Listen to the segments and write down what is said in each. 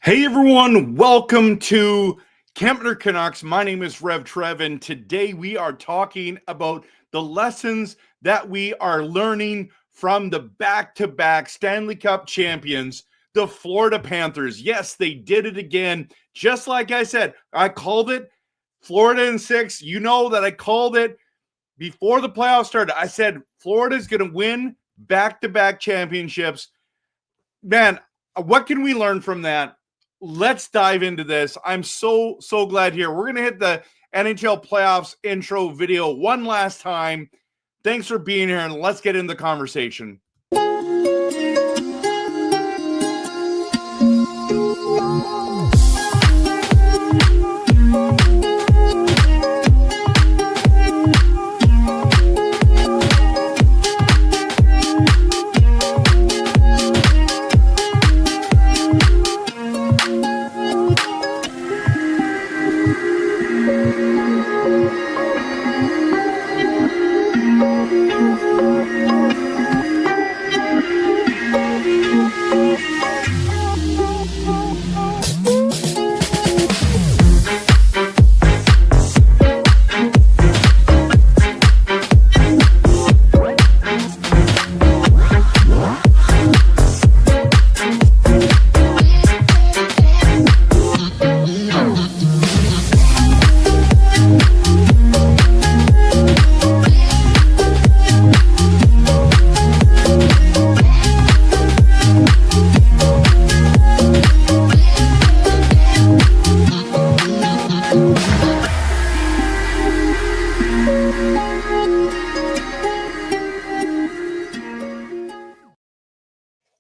Hey everyone, welcome to Kempner Canucks. My name is RevTrev, and today we are talking about the lessons that we are learning from the back-to-back Stanley Cup champions, the Florida Panthers. Yes, they did it again. Just like I said, I called it Florida in 6. You know that I called it before the playoffs started. I said Florida's going to win back-to-back championships. Man, what can we learn from that? Let's dive into this. I'm so glad here. We're going to hit the NHL playoffs intro video one last time. Thanks for being here, and let's get into the conversation.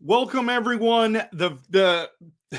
Welcome, everyone. The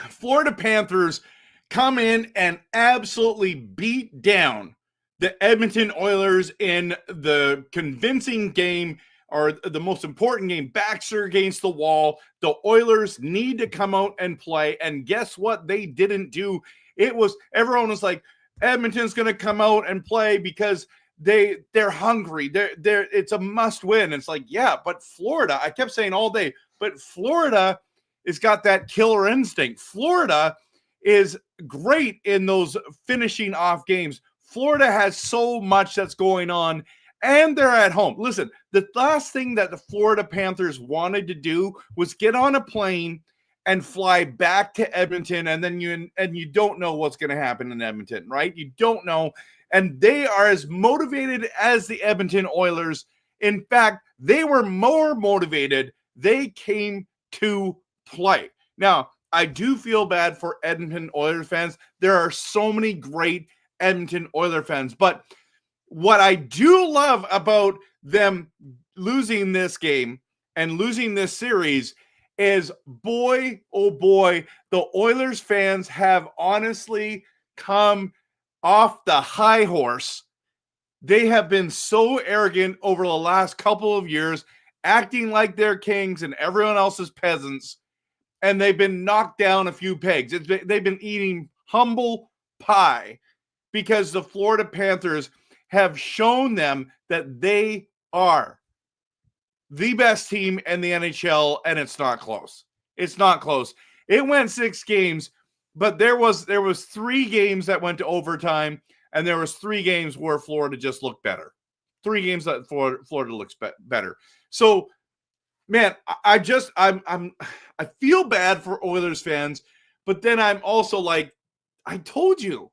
Florida Panthers come in and absolutely beat down the Edmonton Oilers in the convincing game, or the most important game, backs are against the wall. The Oilers need to come out and play, and guess what they didn't do? Everyone was like, Edmonton's going to come out and play because they're hungry. It's a must win. It's like, yeah, but Florida, I kept saying all day, but Florida has got that killer instinct. Florida is great in those finishing off games. Florida has so much that's going on, and they're at home. Listen, the last thing that the Florida Panthers wanted to do was get on a plane and fly back to Edmonton, and then you don't know what's going to happen in Edmonton, right? You don't know. And they are as motivated as the Edmonton Oilers. In fact, they were more motivated. They came to play. Now, I do feel bad for Edmonton Oilers fans. There are so many great Edmonton Oilers fans. But what I do love about them losing this game and losing this series is, boy, oh boy, the Oilers fans have honestly come off the high horse. They have been so arrogant over the last couple of years, acting like they're kings and everyone else is peasants, and they've been knocked down a few pegs. They've been eating humble pie because the Florida Panthers have shown them that they are the best team in the NHL, and it's not close. It's not close. It went 6 games, but there was 3 games that went to overtime, and there was 3 games where Florida just looked better. 3 games that Florida looks better. So, man, I feel bad for Oilers fans, but then I'm also like, I told you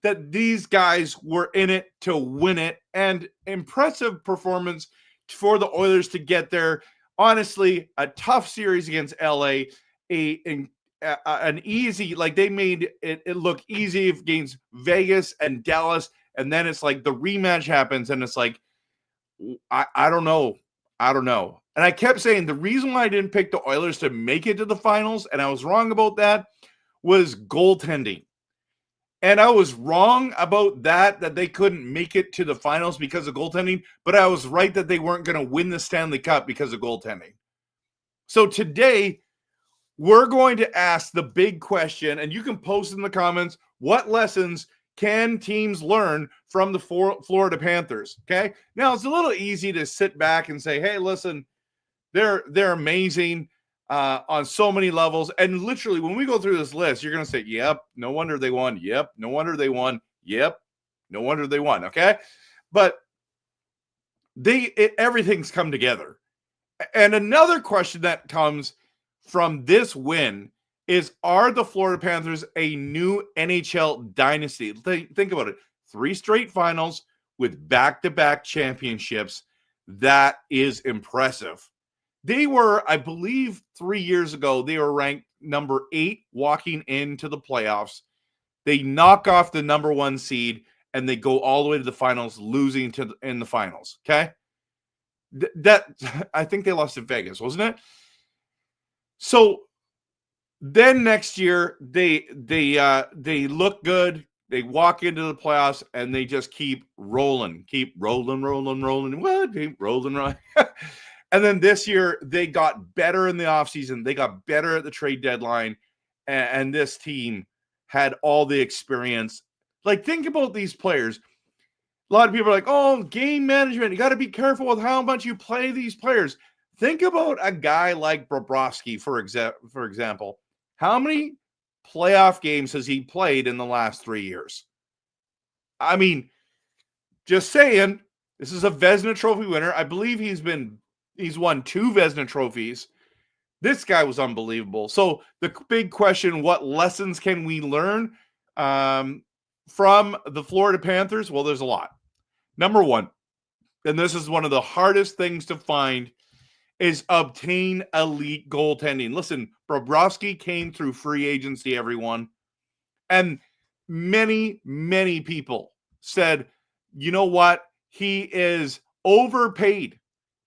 that these guys were in it to win it, and impressive performance for the Oilers to get there. Honestly, a tough series against LA, an easy, like they made it look easy against Vegas and Dallas, and then it's like the rematch happens, and it's like, I don't know. And I kept saying the reason why I didn't pick the Oilers to make it to the finals, and I was wrong about that, was goaltending. And I was wrong about that they couldn't make it to the finals because of goaltending, but I was right that they weren't going to win the Stanley Cup because of goaltending. So today, we're going to ask the big question, and you can post in the comments, what lessons can teams learn from the Florida Panthers? Okay. Now it's a little easy to sit back and say, hey, listen, they're amazing. on so many levels. And literally, when we go through this list, you're going to say, yep, no wonder they won. Yep, no wonder they won. Yep, no wonder they won. Okay. But everything's come together. And another question that comes from this win is, are the Florida Panthers a new NHL dynasty? Think about it. 3 straight finals with back-to-back championships. That is impressive. They were, I believe 3 years ago, they were ranked number 8 walking into the playoffs. They knock off the number 1 seed and they go all the way to the finals, losing in the finals. Okay. That I think they lost in Vegas, wasn't it? So then next year they look good. They walk into the playoffs and they just keep rolling. Well, keep rolling. And then this year they got better in the offseason. They got better at the trade deadline, and this team had all the experience. Like, think about these players. A lot of people are like, oh, game management. You got to be careful with how much you play these players. Think about a guy like Bobrovsky, for example. How many playoff games has he played in the last 3 years? I mean, just saying, this is a Vezina Trophy winner. I believe he's won 2 Vezina trophies. This guy was unbelievable. So the big question, what lessons can we learn from the Florida Panthers? Well, there's a lot. Number 1, and this is one of the hardest things to find, is obtain elite goaltending. Listen, Bobrovsky came through free agency, everyone. And many, many people said, you know what? He is overpaid.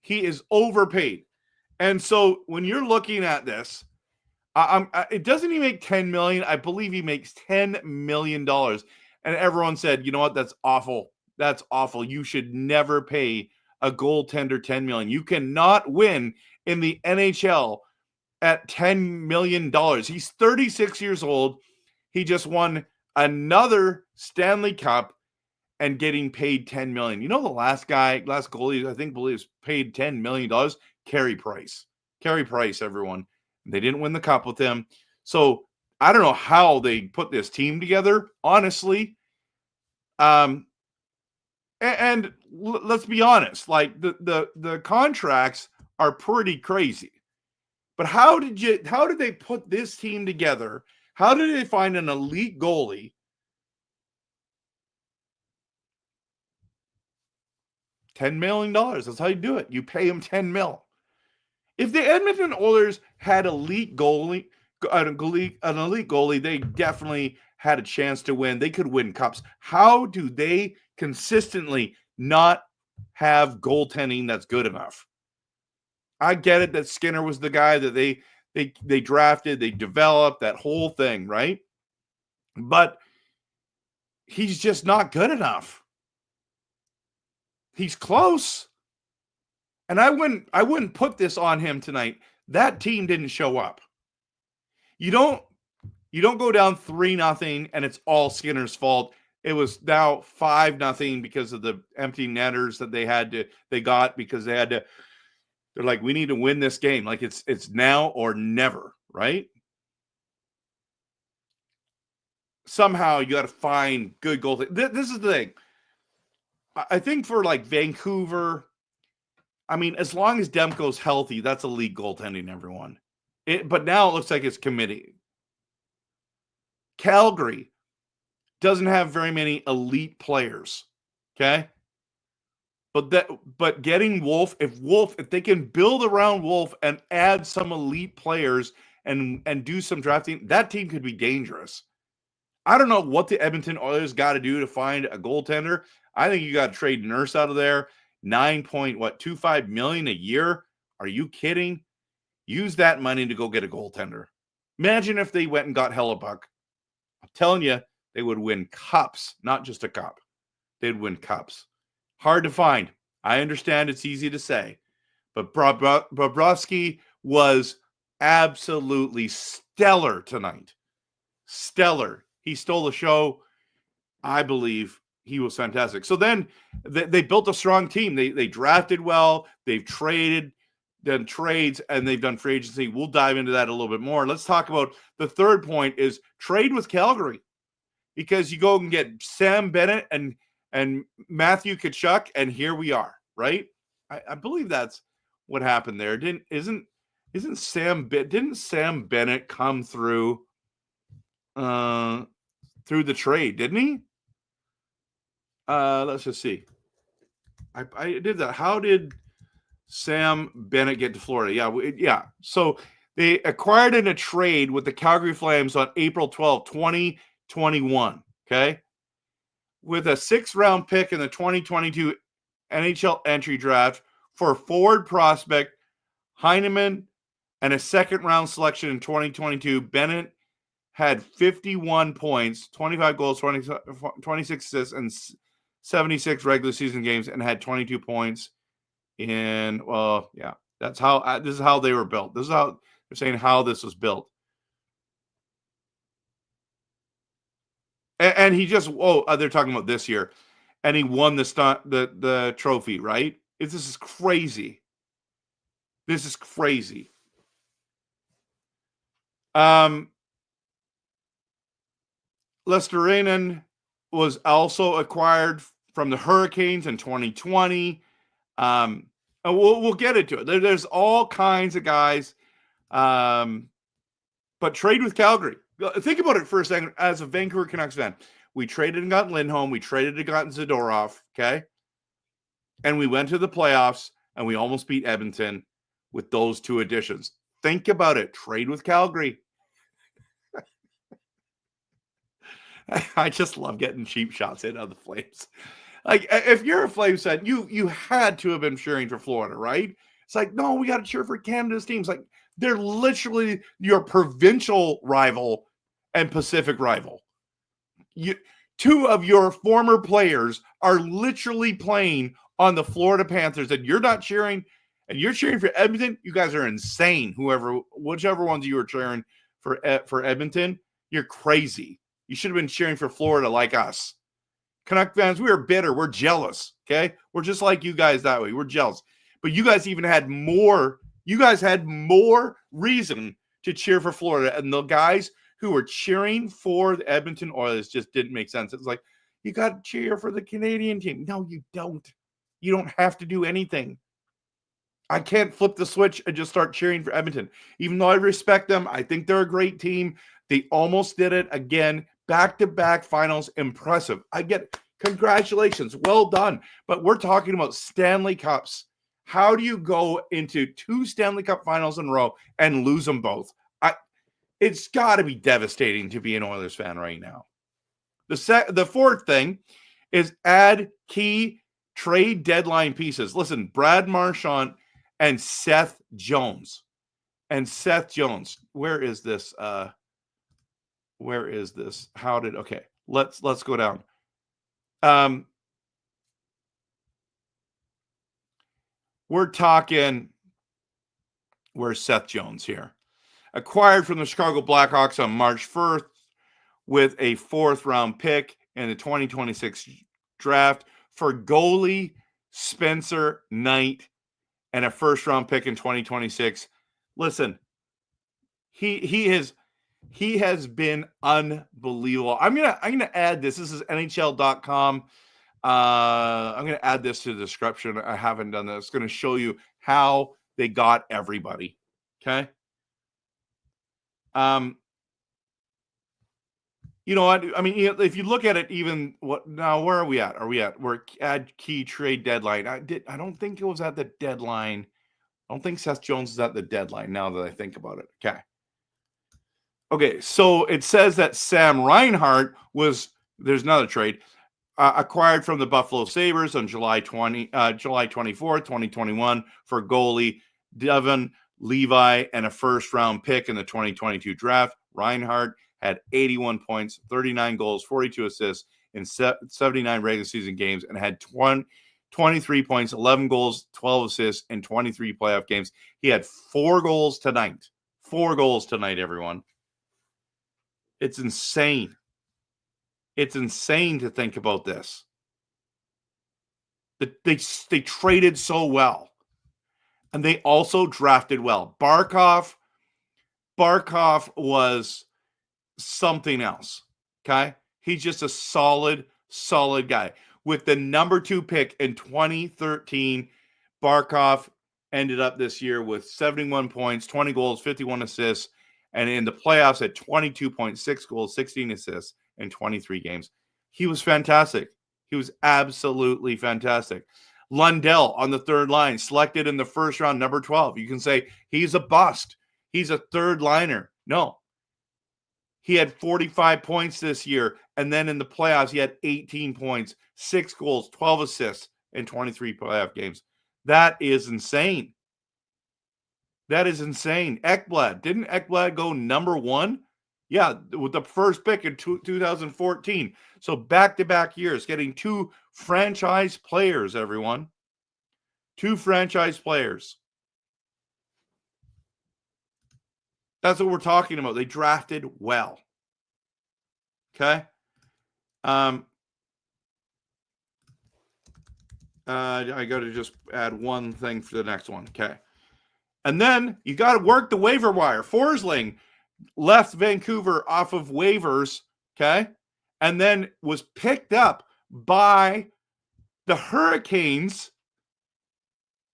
He is overpaid. And so when you're looking at this, it doesn't he make $10 million? I believe he makes $10 million. And everyone said, you know what? That's awful. That's awful. You should never pay a goaltender $10 million. You cannot win in the NHL at $10 million. He's 36 years old. He just won another Stanley Cup and getting paid $10 million. You know, the last goalie, I think, believes paid $10 million. Carey Price, everyone. They didn't win the cup with him. So I don't know how they put this team together, honestly. And let's be honest, like the contracts are pretty crazy. But how did they put this team together? How did they find an elite goalie? $10 million. That's how you do it. You pay him $10 million. If the Edmonton Oilers had an elite goalie, they definitely had a chance to win. They could win cups. How do they consistently not have goaltending that's good enough? I get it that Skinner was the guy that they drafted, they developed, that whole thing, right? But he's just not good enough. He's close. And I wouldn't put this on him tonight. That team didn't show up. You don't go down 3-0 and it's all Skinner's fault. It was now 5-0 because of the empty netters that they got because they had to. They're like, we need to win this game. Like it's now or never, right? Somehow you got to find good goals. This is the thing. I think for like Vancouver, I mean, as long as Demko's healthy, that's elite goaltending, everyone. But now it looks like it's committee. Calgary doesn't have very many elite players, okay? But getting Wolf, if they can build around Wolf and add some elite players and do some drafting, that team could be dangerous. I don't know what the Edmonton Oilers got to do to find a goaltender. I think you got to trade Nurse out of there. $9.25 million a year. Are you kidding? Use that money to go get a goaltender. Imagine if they went and got Hellebuck. I'm telling you, they would win cups, not just a cup. They'd win cups. Hard to find. I understand it's easy to say. But Bobrovsky was absolutely stellar tonight. Stellar. He stole the show. I believe he was fantastic. So then they built a strong team. They drafted well. They've traded. done trades and they've done free agency. We'll dive into that a little bit more. Let's talk about the third point is trade with Calgary, because you go and get Sam Bennett and Matthew Tkachuk, and here we are, right? I believe that's what happened there. Didn't Sam Bennett come through the trade, didn't he? Let's just see. I did that. How did Sam Bennett get to Florida? Yeah. So they acquired in a trade with the Calgary Flames on April 12, 2021, okay? With a 6th-round pick in the 2022 NHL entry draft for forward prospect Heineman and a 2nd-round selection in 2022. Bennett had 51 points, 25 goals, 26 assists, and 76 regular season games, and had 22 points in, this is how they were built. This is how they're saying how this was built. And he just, they're talking about this year, and he won the trophy, right? This is crazy. This is crazy. Lesterainen was also acquired from the Hurricanes in 2020. And we'll get into it. There's all kinds of guys. But trade with Calgary. Think about it for a second. As a Vancouver Canucks fan, we traded and got Lindholm. We traded and got Zadorov. Okay. And we went to the playoffs and we almost beat Edmonton with those 2 additions. Think about it. Trade with Calgary. I just love getting cheap shots in on the Flames. Like, if you're a Flames fan, you had to have been cheering for Florida, right? It's like, no, we got to cheer for Canada's teams. Like, they're literally your provincial rival and Pacific rival. 2 of your former players are literally playing on the Florida Panthers, and you're not cheering, and you're cheering for Edmonton. You guys are insane. Whichever ones you were cheering for Edmonton, you're crazy. You should have been cheering for Florida like us. Canuck fans, we are bitter. We're jealous, okay? We're just like you guys that way. We're jealous. But you guys even had more. You guys had more reason to cheer for Florida. And the guys who were cheering for the Edmonton Oilers just didn't make sense. It's like, you got to cheer for the Canadian team. No, you don't. You don't have to do anything. I can't flip the switch and just start cheering for Edmonton. Even though I respect them, I think they're a great team. They almost did it again. Back-to-back finals, impressive. I get it. Congratulations, well done. But we're talking about Stanley Cups. How do you go into 2 Stanley Cup finals in a row and lose them both? It's got to be devastating to be an Oilers fan right now. The fourth thing is add key trade deadline pieces. Listen, Brad Marchand and Seth Jones. Where is this? Where is this? Okay, let's go down. We're talking, where's Seth Jones here? Acquired from the Chicago Blackhawks on March 1st with a 4th-round pick in the 2026 draft for goalie Spencer Knight and a 1st-round pick in 2026. Listen, he has been unbelievable. I'm gonna add this. This is NHL.com. I'm gonna add this to the description. I haven't done this. It's gonna show you how they got everybody. Okay. You know what? I mean, if you look at it, even what now? Where are we at? We're at key trade deadline. I don't think it was at the deadline. I don't think Seth Jones is at the deadline. Now that I think about it. Okay. So it says that Sam Reinhart there's another trade acquired from the Buffalo Sabres on July 24th, 2021 for goalie Devon Levi and a 1st-round pick in the 2022 draft. Reinhart had 81 points, 39 goals, 42 assists in 79 regular season games, and had 23 points, 11 goals, 12 assists in 23 playoff games. He had 4 goals tonight. 4 goals tonight, everyone. It's insane. It's insane to think about this. They traded so well. And they also drafted well. Barkov was something else. Okay. He's just a solid guy. With the number 2 pick in 2013, Barkov ended up this year with 71 points, 20 goals, 51 assists, and in the playoffs at 22.6 goals, 16 assists in 23 games. He was fantastic. He was absolutely fantastic. Lundell on the third line, selected in the first round, number 12. You can say he's a bust. He's a third liner. No. He had 45 points this year, and then in the playoffs, he had 18 points, 6 goals, 12 assists in 23 playoff games. That is insane. That is insane. Ekblad. Didn't Ekblad go number 1? Yeah, with the first pick in 2014. So back-to-back years, getting 2 franchise players, everyone. 2 franchise players. That's what we're talking about. They drafted well. Okay? I got to just add one thing for the next one. Okay. And then you got to work the waiver wire. Forsling left Vancouver off of waivers, okay? And then was picked up by the Hurricanes.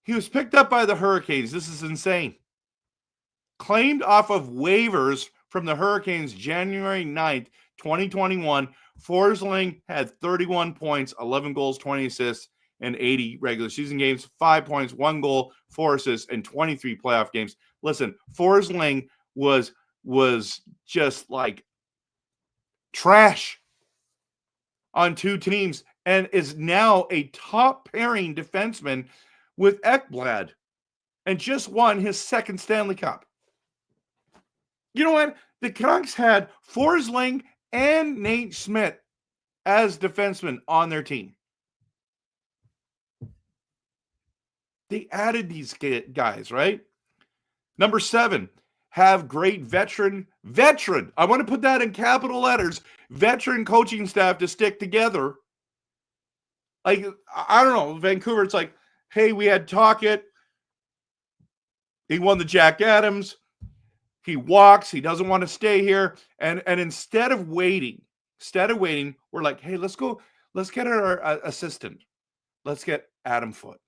He was picked up by the Hurricanes. This is insane. Claimed off of waivers from the Hurricanes January 9th, 2021. Forsling had 31 points, 11 goals, 20 assists, and 80 regular season games, 5 points, 1 goal, 4 assists, and 23 playoff games. Listen, Forsling was just like trash on 2 teams and is now a top pairing defenseman with Ekblad and just won his 2nd Stanley Cup. You know what? The Canucks had Forsling and Nate Schmidt as defensemen on their team. They added these guys, right? Number 7, have great veteran. I want to put that in capital letters. Veteran coaching staff to stick together. Like, I don't know, Vancouver, it's like, hey, we had Tocchet. He won the Jack Adams. He walks. He doesn't want to stay here. And instead of waiting, we're like, hey, let's get our assistant. Let's get Adam Foote,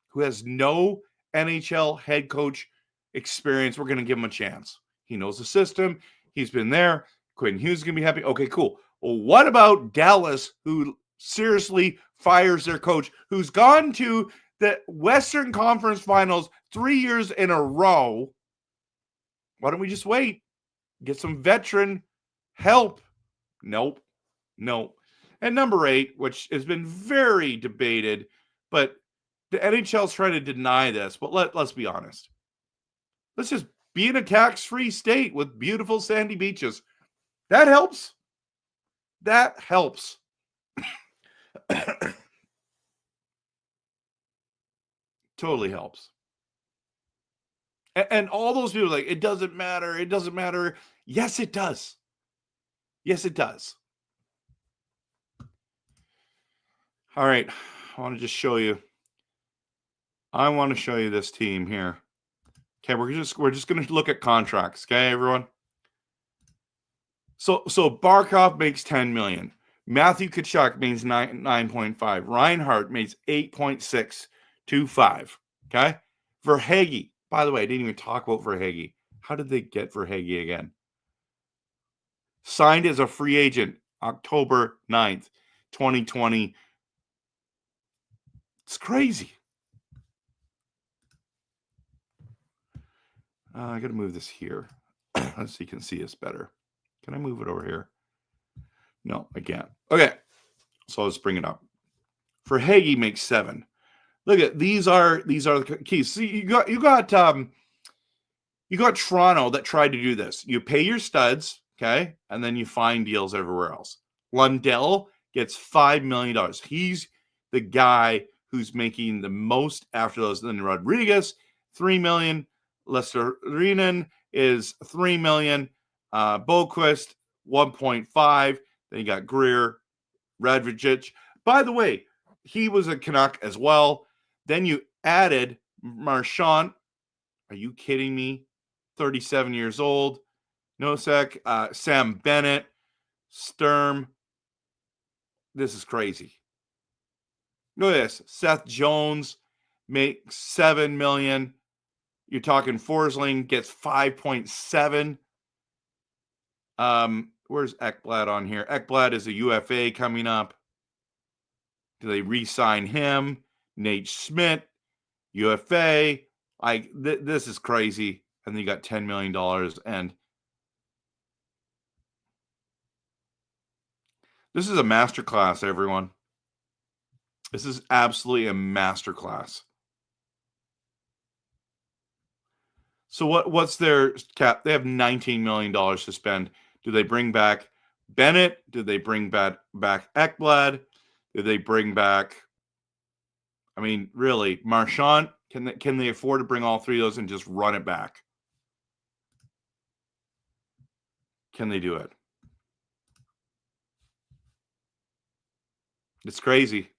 who has no NHL head coach experience. We're going to give him a chance. He knows the system. He's been there. Quentin Hughes is going to be happy. Okay, cool. Well, what about Dallas, who seriously fires their coach, who's gone to the Western Conference Finals 3 years in a row? Why don't we just wait? Get some veteran help. Nope. And number 8, which has been very debated, but the NHL's trying to deny this, but let's be honest. Let's just be in a tax-free state with beautiful sandy beaches. That helps. Totally helps. And all those people are like, it doesn't matter. Yes, it does. All right. I want to show you this team here. Okay, we're just going to look at contracts, okay, everyone? So Barkov makes $10 million. Matthew Tkachuk makes 9.5. Reinhart makes 8.625. Okay? Verhaeghe. By the way, I didn't even talk about Verhaeghe. How did they get Verhaeghe again? Signed as a free agent October 9th, 2020. It's crazy. I got to move this here so you can see us better. Can I move it over here? No, I can't. Okay, so let's bring it up. Verhaeghe makes 7. Look at these are the keys. See, you got Toronto that tried to do this. You pay your studs, okay, and then you find deals everywhere else. Lundell gets $5 million. He's the guy who's making the most after those. Then Rodriguez, $3 million. Lester Renan is $3 million. Boquist, 1.5. Then you got Greer, Radvicic. By the way, he was a Canuck as well. Then you added Marchand, are you kidding me? 37 years old. Nosek, Sam Bennett, Sturm. This is crazy. Look at this. Seth Jones makes $7 million. You're talking Forsling gets 5.7. Where's Ekblad on here? Ekblad is a UFA coming up. Do they re-sign him? Nate Schmidt, UFA. This is crazy. And then you got $10 million. And this is a masterclass, everyone. This is absolutely a masterclass. So what's their cap? They have $19 million to spend. Do they bring back Bennett? Do they bring back Ekblad? Do they bring back, I mean, really, Marchand? Can they afford to bring all three of those and just run it back? Can they do it? It's crazy.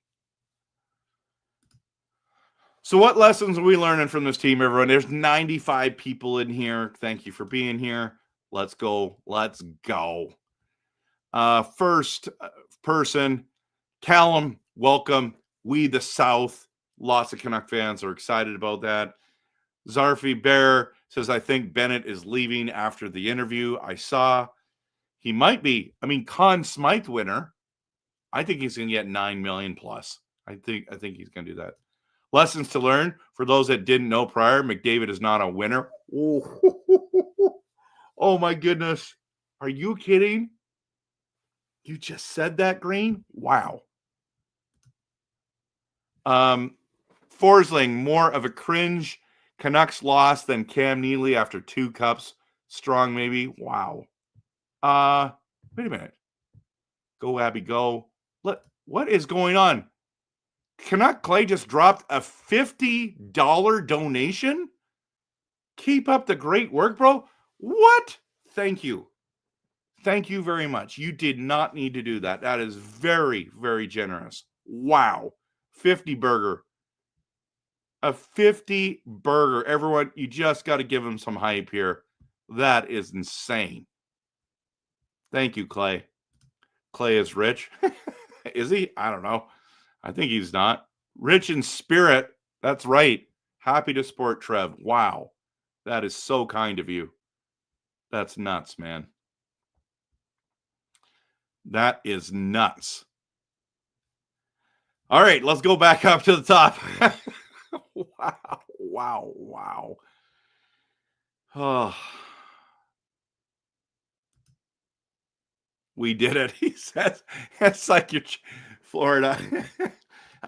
So what lessons are we learning from this team, everyone? There's 95 people in here. Thank you for being here. Let's go. Let's go. First person, Callum, welcome. We the South. Lots of Canuck fans are excited about that. Zarfi Bear says, I think Bennett is leaving after the interview I saw. He might be. I mean, Conn Smythe winner. I think he's going to get $9 million plus. I think he's going to do that. Lessons to learn for those that didn't know prior. McDavid is not a winner. Oh my goodness. Are you kidding? You just said that, Green? Wow. Forsling, more of a cringe Canucks loss than Cam Neely after 2 cups. Strong, maybe. Wow. Wait a minute. Go, Abby, go. What is going on? Canuck Clay just dropped a $50 donation? Keep up the great work, bro. What? Thank you. Thank you very much. You did not need to do that. That is very, very generous. Wow. 50 burger. A 50 burger. Everyone, you just got to give him some hype here. That is insane. Thank you, Clay. Clay is rich. Is he? I don't know. I think he's not. Rich in spirit. That's right. Happy to support Trev. Wow. That is so kind of you. That's nuts, man. That is nuts. All right, let's go back up to the top. Wow. Oh. We did it, he says. It's like you're Florida.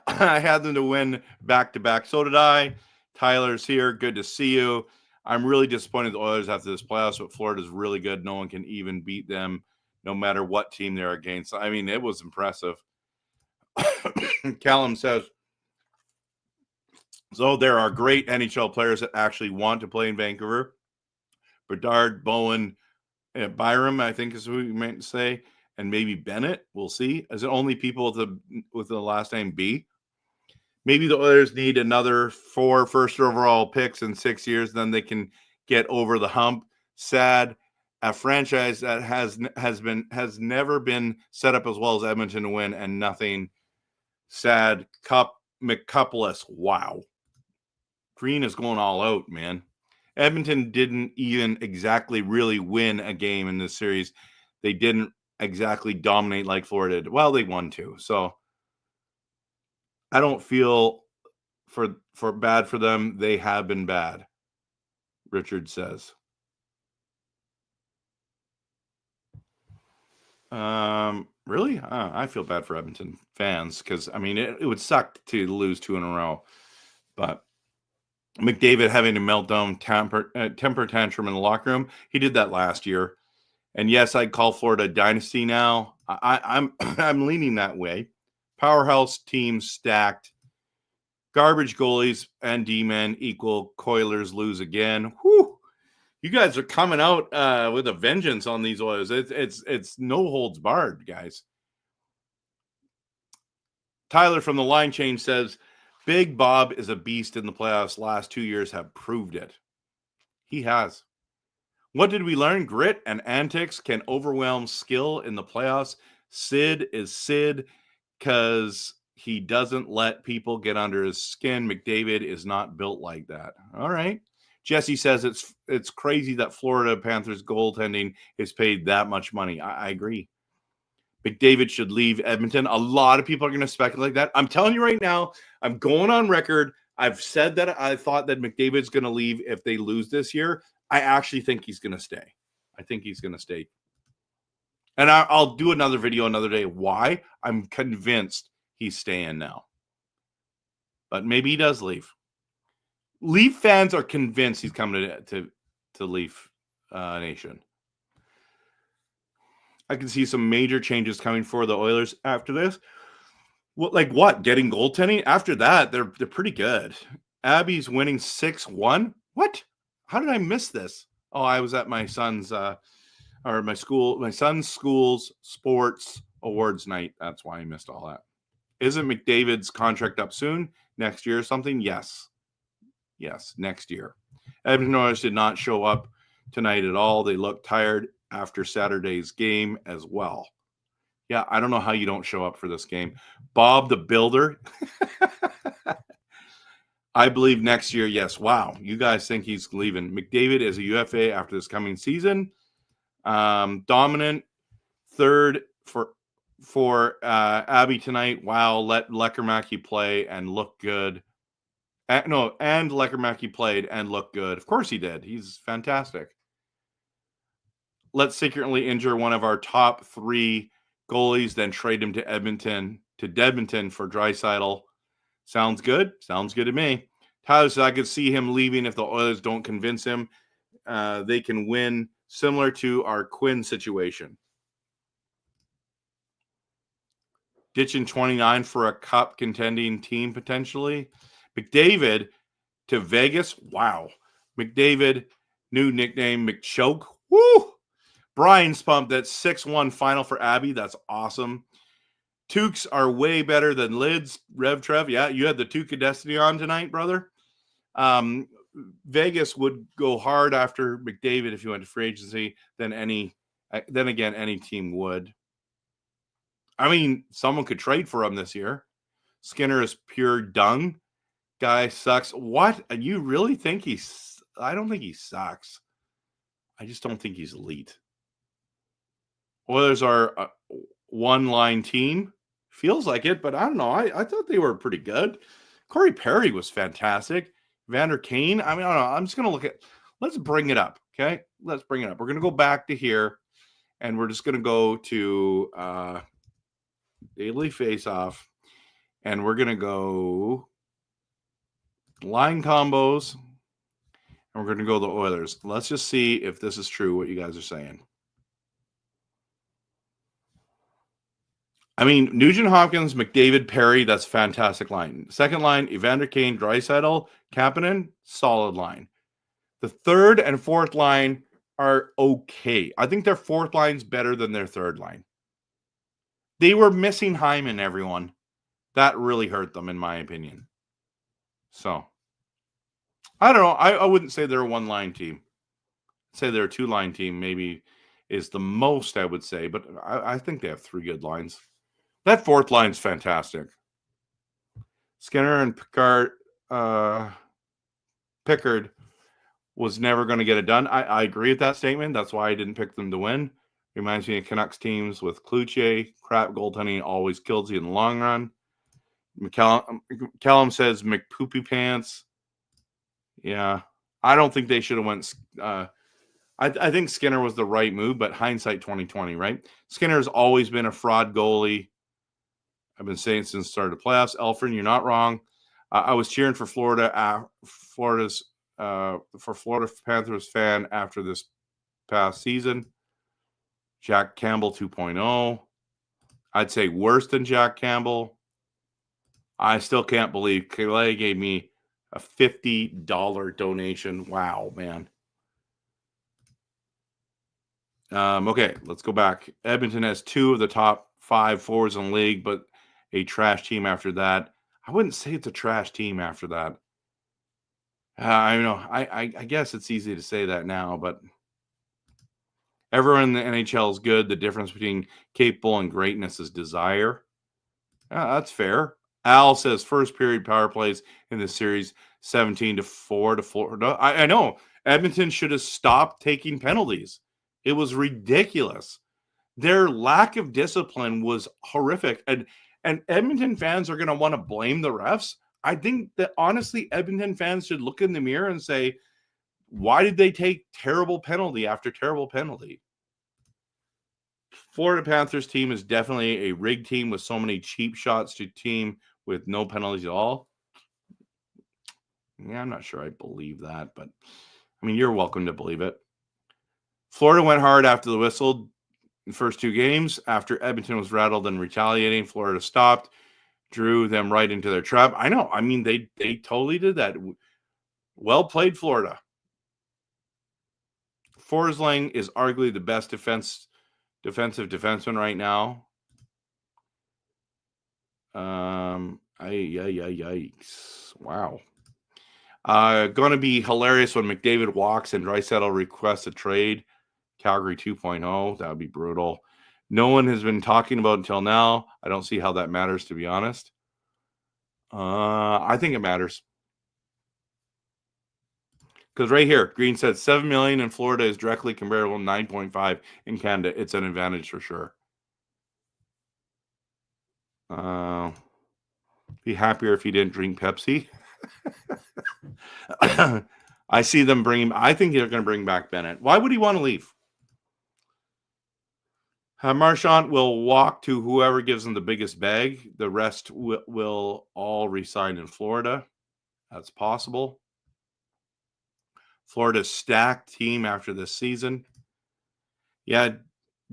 I had them to win back-to-back. So did I. Tyler's here. Good to see you. I'm really disappointed the Oilers after this playoffs, but Florida's really good. No one can even beat them, no matter what team they're against. I mean, it was impressive. Callum says, so there are great NHL players that actually want to play in Vancouver. Bedard, Bowen, Byram, I think is who you meant to say, and maybe Bennett. We'll see. Is it only people with the last name B? Maybe the Oilers need another 4 first overall picks in 6 years, then they can get over the hump. Sad. A franchise that has never been set up as well as Edmonton to win, and nothing. Sad. McCupless. Wow. Green is going all out, man. Edmonton didn't even exactly really win a game in this series. They didn't exactly dominate like Florida did. Well, they won 2. So I don't feel for bad for them. They have been bad, Richard says. Really? I feel bad for Edmonton fans because, I mean, it would suck to lose 2 in a row. But McDavid having a meltdown, temper tantrum in the locker room, he did that last year. And yes, I'd call Florida a dynasty now. I'm leaning that way. Powerhouse teams stacked. Garbage goalies and D-men equal Coilers lose again. Whew. You guys are coming out with a vengeance on these Oilers. It's no holds barred, guys. Tyler from the line change says, Big Bob is a beast in the playoffs. Last 2 years have proved it. He has. What did we learn? Grit and antics can overwhelm skill in the playoffs. Sid is Sid because he doesn't let people get under his skin. McDavid is not built like that. All right. Jesse says it's crazy that Florida Panthers goaltending is paid that much money. I agree. McDavid should leave Edmonton. A lot of people are going to speculate that. I'm telling you right now, I'm going on record. I've said that I thought that McDavid's going to leave if they lose this year. I actually think he's going to stay. I think he's going to stay. And I'll do another video another day. Why? I'm convinced he's staying now. But maybe he does leave. Leaf fans are convinced he's coming to Leaf Nation. I can see some major changes coming for the Oilers after this. Well, like what? Getting goaltending? After that, they're pretty good. Abby's winning 6-1. What? How did I miss this? Oh, I was at my son's my son's school's sports awards night. That's why I missed all that. Isn't McDavid's contract up soon? Next year or something? Yes. Yes, next year. Edmonton Oilers did not show up tonight at all. They looked tired after Saturday's game as well. Yeah, I don't know how you don't show up for this game. Bob the Builder. I believe next year, yes. Wow, you guys think he's leaving. McDavid is a UFA after this coming season. Dominant third for Abby tonight. Wow, let Lekkerimäki play and look good. And Lekkerimäki played and looked good. Of course he did. He's fantastic. Let's secretly injure one of our top 3 goalies, then trade him to Edmonton for Draisaitl. Sounds good. Sounds good to me. Tyler says I could see him leaving if the Oilers don't convince him. They can win, similar to our Quinn situation. Ditching 29 for a cup contending team potentially. McDavid to Vegas. Wow. McDavid, new nickname McChoke. Woo! Brian's pumped. That's 6-1 final for Abby. That's awesome. Toques are way better than lids. RevTrev. Yeah, you had the Toque of Destiny on tonight, brother. Vegas would go hard after McDavid if you went to free agency. Then again, any team would. I mean, someone could trade for him this year. Skinner is pure dung. Guy sucks. What? And you really think I don't think he sucks. I just don't think he's elite. Oilers are a one-line team. Feels like it, but I don't know. I thought they were pretty good. Corey Perry was fantastic. Vander Kane. I mean, I don't know. I'm just going to look at – let's bring it up, okay? Let's bring it up. We're going to go back to here, and we're just going to go to Daily Face-Off, and we're going to go line combos, and we're going to go the Oilers. Let's just see if this is true, what you guys are saying. I mean, Nugent Hopkins, McDavid, Perry, that's a fantastic line. Second line, Evander Kane, Draisaitl, Kapanen, solid line. The third and fourth line are okay. I think their fourth line's better than their third line. They were missing Hyman, everyone. That really hurt them, in my opinion. So, I don't know. I wouldn't say they're a one-line team. I'd say they're a two-line team, maybe is the most I would say. But I think they have 3 good lines. That fourth line's fantastic. Skinner and Pickard was never going to get it done. I agree with that statement. That's why I didn't pick them to win. Reminds me of Canucks teams with Cloutier. Crap goaltending always kills you in the long run. Callum says McPoopy Pants. Yeah. I don't think they should have went I think Skinner was the right move, but hindsight 2020, right? Skinner's always been a fraud goalie. I've been saying since the start of the playoffs. Elfrin, you're not wrong. I was cheering for Florida Panthers fan after this past season. Jack Campbell 2.0. I'd say worse than Jack Campbell. I still can't believe Calais gave me a $50 donation. Wow, man. Okay, let's go back. Edmonton has 2 of the top 5 forwards in the league, but a trash team after that. I wouldn't say it's a trash team after that. I know. I guess it's easy to say that now, but everyone in the NHL is good. The difference between capable and greatness is desire. That's fair. Al says first period power plays in the series 17-4 to Florida. I know. Edmonton should have stopped taking penalties. It was ridiculous. Their lack of discipline was horrific. And Edmonton fans are going to want to blame the refs. I think that honestly, Edmonton fans should look in the mirror and say, why did they take terrible penalty after terrible penalty? Florida Panthers team is definitely a rigged team with so many cheap shots to team with no penalties at all. Yeah, I'm not sure I believe that, but I mean, you're welcome to believe it. Florida went hard after the whistle in the first two games. After Edmonton was rattled and retaliating, Florida stopped, drew them right into their trap. I know. I mean, they totally did that. Well played, Florida. Forsling is arguably the best defensive defenseman right now. Yikes. Wow. Going to be hilarious when McDavid walks and Draisaitl requests a trade. Calgary 2.0. That would be brutal. No one has been talking about until now. I don't see how that matters, to be honest. I think it matters. Because right here, Green said $7 million in Florida is directly comparable to 9.5 in Canada. It's an advantage for sure. Be happier if he didn't drink Pepsi. I see them bringing. I think they're going to bring back Bennett. Why would he want to leave? Marchand will walk to whoever gives him the biggest bag. The rest will all resign in Florida. That's possible. Florida's stacked team after this season. Yeah,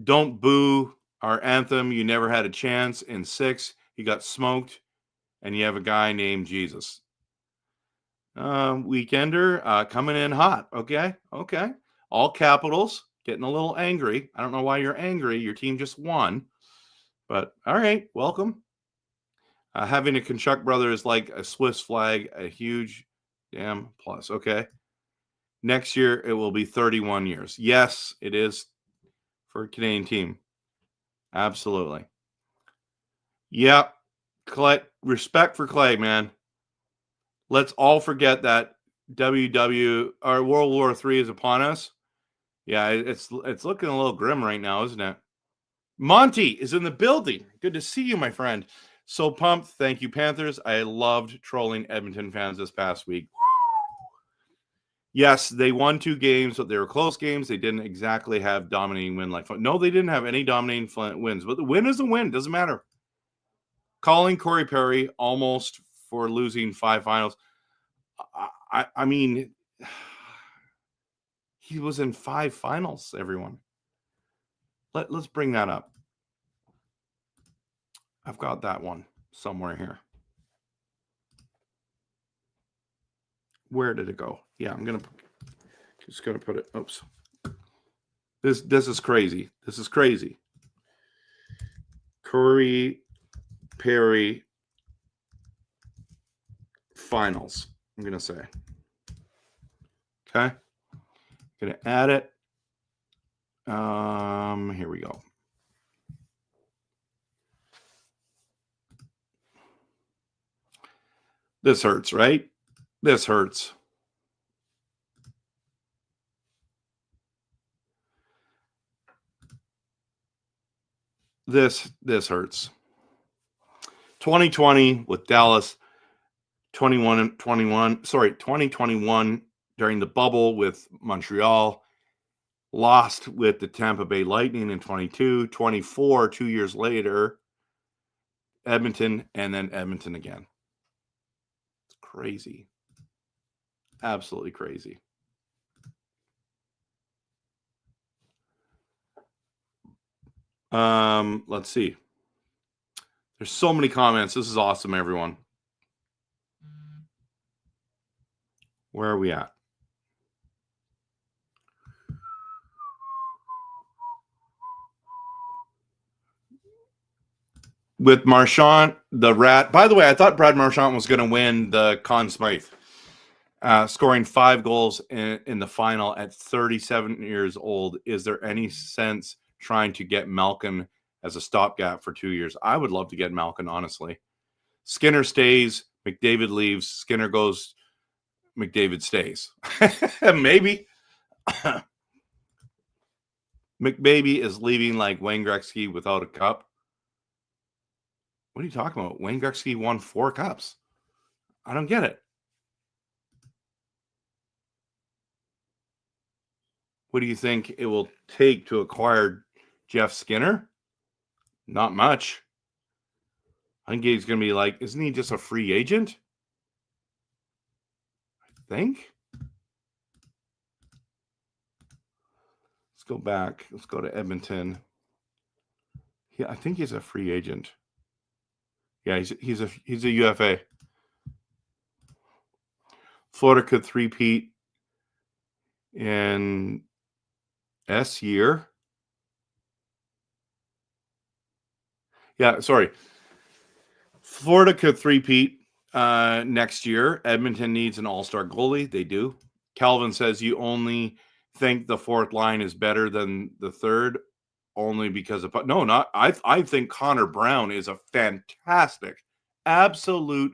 don't boo our anthem. You never had a chance. In 6, you got smoked, and you have a guy named Jesus. Weekender coming in hot. Okay. All capitals. Getting a little angry. I don't know why you're angry. Your team just won. But all right, welcome. Having a Kachuk brother is like a Swiss flag, a huge damn plus. Okay. Next year, it will be 31 years. Yes, it is for a Canadian team. Absolutely. Yep. Clay, respect for Clay, man. Let's all forget that World War III is upon us. Yeah, it's looking a little grim right now, isn't it? Monty is in the building. Good to see you, my friend. So pumped. Thank you, Panthers. I loved trolling Edmonton fans this past week. Yes, they won 2 games, but they were close games. They didn't exactly have dominating win like fun. No, they didn't have any dominating wins, but the win is a win. Doesn't matter. Calling Corey Perry almost for losing 5 finals. I mean, he was in 5 finals, everyone. Let's bring that up. I've got that one somewhere here. Where did it go? Yeah, I'm just gonna put it. Oops. This is crazy. This is crazy. Corey Perry finals. I'm gonna say. Okay. Gonna add it. Here we go. This hurts, right? This hurts. This hurts. 2020 with Dallas, 2021 during the bubble with Montreal, lost with the Tampa Bay Lightning in 22, 24 2 years later, Edmonton, and then Edmonton again. It's crazy. Absolutely crazy. Let's see. There's so many comments. This is awesome, everyone. Where are we at? With Marchand the Rat. By the way, I thought Brad Marchand was going to win the Conn Smythe, scoring 5 goals in the final at 37 years old. Is there any sense trying to get Malkin as a stopgap for 2 years? I would love to get Malkin, honestly. Skinner stays, McDavid leaves, Skinner goes, McDavid stays. Maybe. McBaby is leaving like Wayne Gretzky without a cup. What are you talking about? Wayne Gretzky won 4 cups. I don't get it. What do you think it will take to acquire Jeff Skinner? Not much. I think he's going to be like, isn't he just a free agent? I think. Let's go back. Let's go to Edmonton. Yeah, I think he's a free agent. Yeah, he's a UFA. Florida could three-peat in S year. Yeah, sorry. Florida could three-peat next year. Edmonton needs an all-star goalie. They do. Calvin says you only think the fourth line is better than the third only because of no, not I think Connor Brown is a fantastic, absolute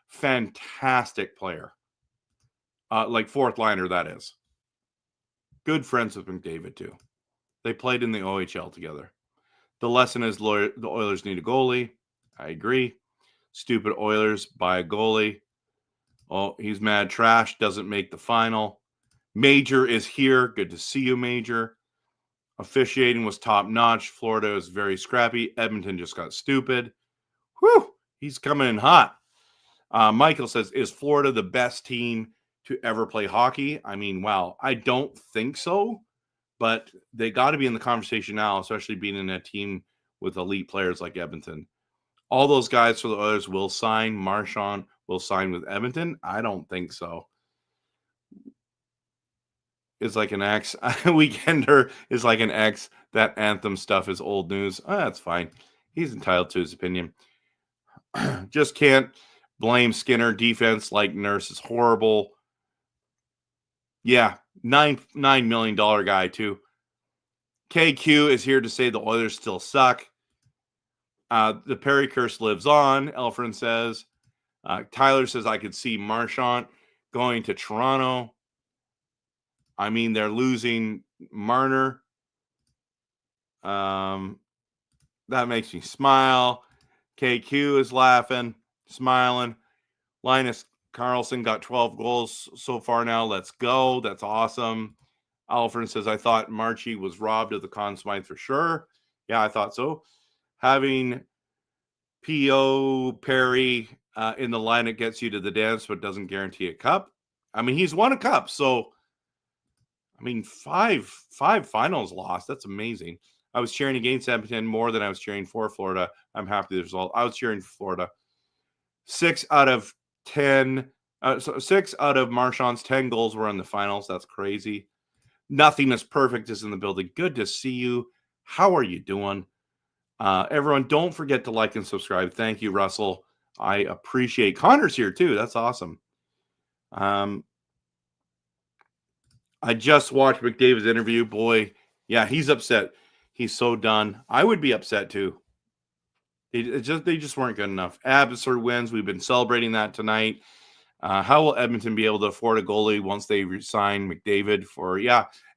fantastic player. Like fourth liner, that is. Good friends with McDavid too. They played in the OHL together. The lesson is the Oilers need a goalie. I agree. Stupid Oilers buy a goalie. Oh, he's mad trash. Doesn't make the final. Major is here. Good to see you, Major. Officiating was top notch. Florida is very scrappy. Edmonton just got stupid. Whew. He's coming in hot. Michael says, is Florida the best team to ever play hockey? I mean, wow. I don't think so, but they got to be in the conversation now, especially being in a team with elite players like Edmonton. All those guys for the Oilers will sign. Marchand will sign with Edmonton. I don't think so. Is like an X. Weekender is like an X. That Anthem stuff is old news. Oh, that's fine. He's entitled to his opinion. Just can't blame Skinner. Defense like Nurse is horrible. Yeah, $9 million guy too. KQ is here to say the Oilers still suck. The Perry curse lives on, Elfrin says. Tyler says I could see Marchand going to Toronto. I mean, they're losing Marner. That makes me smile. KQ is laughing, smiling. Linus Carlson got 12 goals so far now. Let's go. That's awesome. Alfred says, I thought Marchie was robbed of the Conn Smythe for sure. Yeah, I thought so. Having P.O. Perry in the line, it gets you to the dance, but doesn't guarantee a cup. I mean, he's won a cup, so I mean, five finals lost. That's amazing. I was cheering against Edmonton more than I was cheering for Florida. I'm happy with the result. I was cheering for Florida. 6 out of 10. 6 out of Marchand's 10 goals were in the finals. That's crazy. Nothing is perfect is in the building. Good to see you. How are you doing? Everyone, don't forget to like and subscribe. Thank you, Russell. I appreciate Connor's here too. That's awesome. I just watched McDavid's interview. Boy, yeah, he's upset. He's so done. I would be upset too. They just weren't good enough. Absurd wins. We've been celebrating that tonight. How will Edmonton be able to afford a goalie once they resign McDavid for,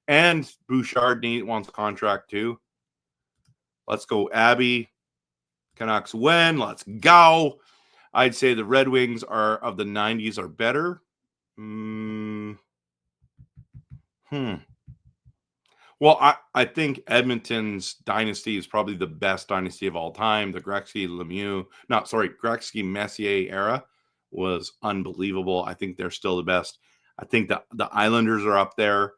and Bouchard wants a contract too. Let's go, Abby. Canucks win. Let's go. I'd say the Red Wings of the 90s are better. Well, I think Edmonton's dynasty is probably the best dynasty of all time. The Gretzky Messier era was unbelievable. I think they're still the best. I think the Islanders are up there.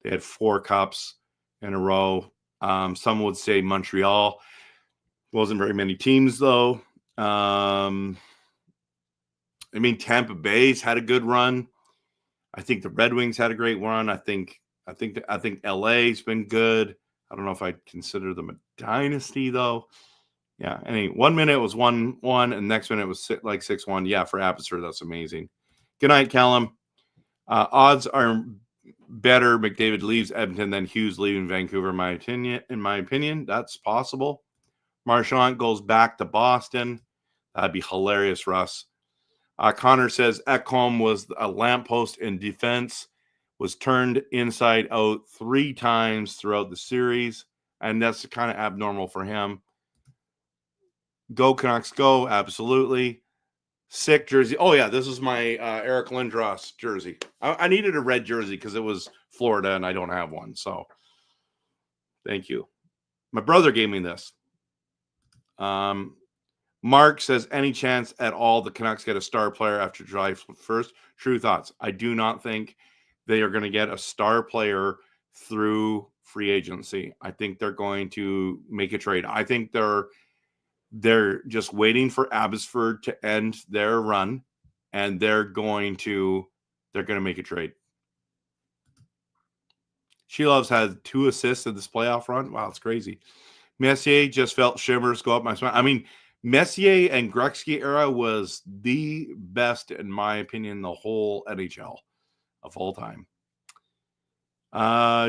They had 4 cups in a row. Some would say Montreal. Wasn't very many teams though. I mean, Tampa Bay's had a good run. I think the Red Wings had a great run. I think LA's been good. I don't know if I'd consider them a dynasty though. Yeah. 1 minute it was 1-1, and next minute it was like 6-1. Yeah, for Abbotsford, that's amazing. Good night, Callum. Odds are better McDavid leaves Edmonton than Hughes leaving Vancouver, in my opinion. That's possible. Marchand goes back to Boston. That'd be hilarious, Russ. Connor says Ekholm was a lamppost in defense, was turned inside out 3 times throughout the series, and that's kind of abnormal for him. Go Canucks, go. Absolutely. Sick jersey. Oh, yeah, this is my Eric Lindros jersey. I needed a red jersey because it was Florida, and I don't have one. So, thank you. My brother gave me this. Mark says, any chance at all the Canucks get a star player after July 1st? True thoughts. I do not think they are going to get a star player through free agency. I think they're going to make a trade. I think they're just waiting for Abbotsford to end their run, and they're going to make a trade. She Loves had 2 assists in this playoff run. Wow, it's crazy. Messier just felt shivers go up my spine. I mean, Messier and Gretzky era was the best, in my opinion, the whole NHL of all time.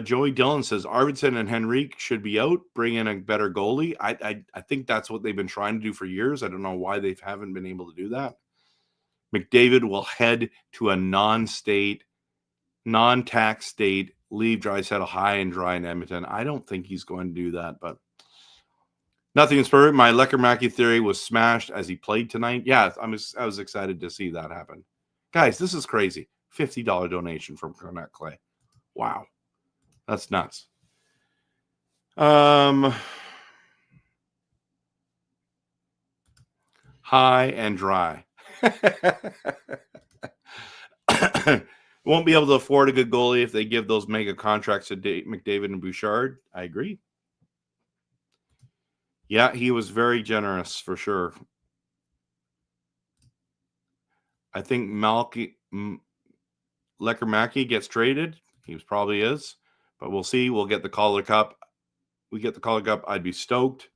Joey Dillon says Arvidsson and Henrique should be out, bring in a better goalie. I think that's what they've been trying to do for years. I don't know why they haven't been able to do that. McDavid will head to a non-tax state, leave Draisaitl high and dry in Edmonton. I don't think he's going to do that, but nothing is perfect. My Lecker-Mackey theory was smashed as he played tonight. Yeah, I was excited to see that happen. Guys, this is crazy. $50 donation from Cornet Clay. Wow. That's nuts. High and dry. Won't be able to afford a good goalie if they give those mega contracts to McDavid and Bouchard. I agree. Yeah, he was very generous for sure. I think Lecker-Mackey gets traded. He probably is, but we'll see. We'll get the Calder Cup. We get the Calder Cup. I'd be stoked.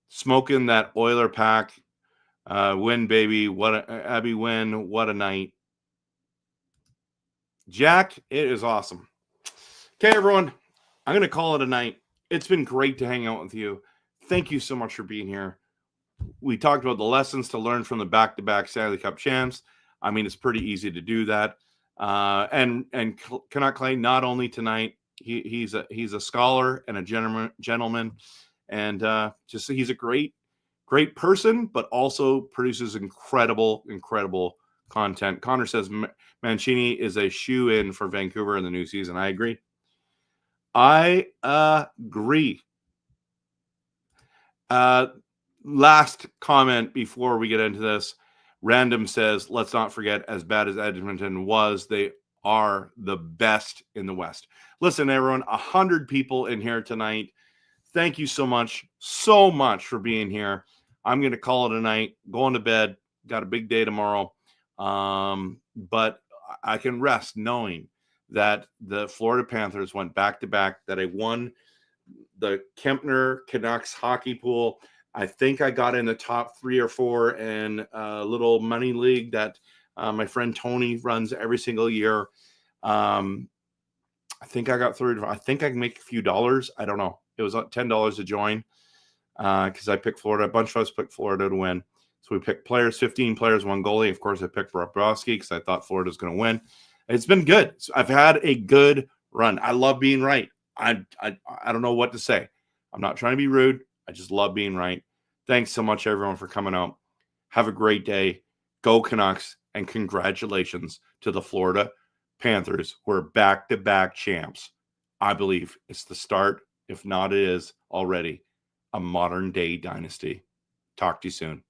Smoking that Oiler pack. Win, baby. Abby win. What a night. Jack, it is awesome. Okay, everyone. I'm going to call it a night. It's been great to hang out with you. Thank you so much for being here. We talked about the lessons to learn from the back-to-back Stanley Cup champs. I mean, it's pretty easy to do that. And Canuck Clay, not only tonight, he's a scholar and a gentleman, and he's a great person, but also produces incredible content. Connor says Mancini is a shoe-in for Vancouver in the new season. I agree. Last comment before we get into this. Random says, let's not forget, as bad as Edmonton was, they are the best in the West. Listen, everyone, 100 people in here tonight. Thank you so much for being here. I'm going to call it a night, going to bed. Got a big day tomorrow. But I can rest knowing that the Florida Panthers went back-to-back, that I won the Kempner Canucks hockey pool. I think I got in the top 3 or 4 in a little money league that my friend Tony runs every single year. I think I got through. I think I can make a few dollars. I don't know. It was $10 to join because I picked Florida. A bunch of us picked Florida to win. So we picked players, 15 players, 1 goalie. Of course, I picked Bobrovsky because I thought Florida was going to win. It's been good. So I've had a good run. I love being right. I don't know what to say. I'm not trying to be rude. I just love being right. Thanks so much, everyone, for coming out. Have a great day. Go Canucks, and congratulations to the Florida Panthers, who are back-to-back champs. I believe it's the start, if not it is already, a modern-day dynasty. Talk to you soon.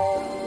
Bye.